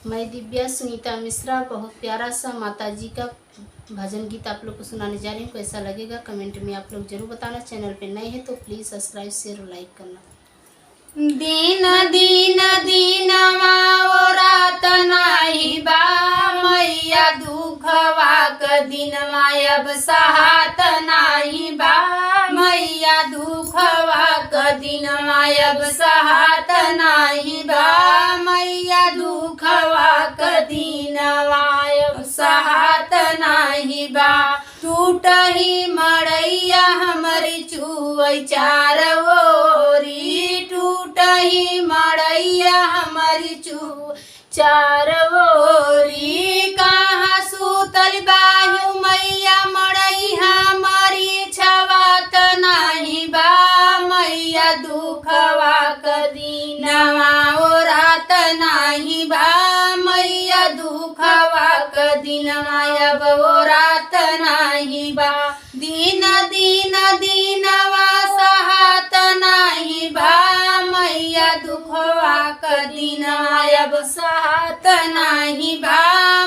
मैं दिव्या सुनीता मिश्रा बहुत प्यारा सा माता जी का भजन गीत आप लोग को सुनाने जा रही हूँ। कैसा लगेगा कमेंट में आप लोग जरूर बताना। चैनल पे नए हैं तो प्लीज़ सब्सक्राइब शेयर और लाइक करना। दिन दिन दीनवा ओ रात नाही बा मैया दुखवा क दिनवा अब सहात नाही बा मैया दुखवा क दिनवा अब सहात नाही बा मैया दुखवा क दिनवा अब सहात नाही बा टूटही मड़ैया हमरी चुवै चार ओरी टूटही मड़ैया हमारी चू चार ओरी कहाँ सूतल बाहु मैया मड़ई हमारी छवात नहीं बा मैया दुखवा क दीनवा ओ रात नहीं बा मैया दुखवा क दीनवा अब ओ रात नहीं बा दीन दीन दीनवा सहात नहीं बा मैया दुखवा क दीनवा अब सहात नहीं बा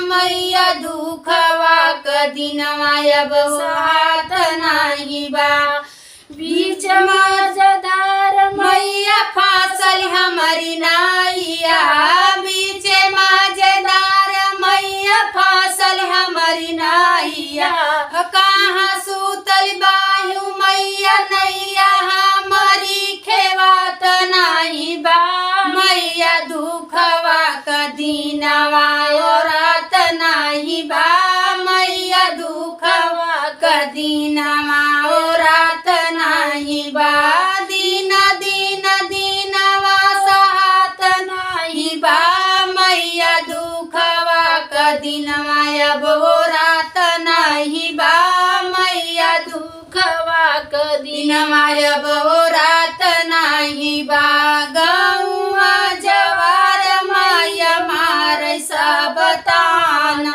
मैया दुखवा क दीनवा अब सहात नहीं बा बीच मजदार मैया फासल हमारी नाइया बीच मजदार मैया फासल हमारी नाइया कहाँ सूतल बाहु मैया नैया हमारी खेवात नहीं बा मैया दुखवा क दीनवा ओ रात नहीं बा मैया दुखवा क दीनवा ओ रात नहीं बा दीन दीन दीनवा सहात नहीं बा मैया दुखवा क दीनवा अब ओ रात नहीं बा मैया दुखवा क दीनवा अब ओ रात नहीं बा गौवा जवार मैया मारै सब ताना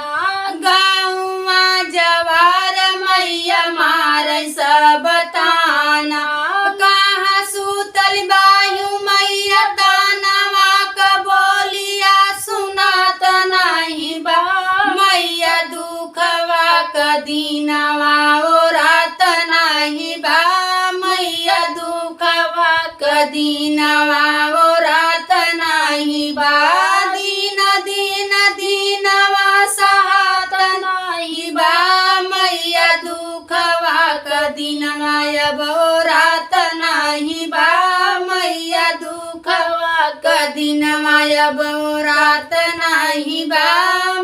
गौवा जवार मैया मारै सब ताना कहाँ सूतल बाहु मैया तानवा क बोलिया सुनात नहीं बा मैया दुखवा क दीनवा ओ रात नहीं बा मैया दुखवा क दीनवा ओ रात नहीं बा दीन दीन दीनवा सहात नहीं बा मैया दुखवा क दीनवा अब ओ रात नहीं बा मैया दुखवा क दीनवा अब ओ रात नहीं बा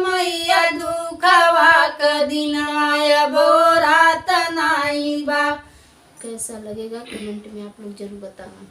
मैया दुखवा क दीनवा अब ओ रात नहीं बा। कैसा लगेगा कमेंट में आप लोग जरूर बताना।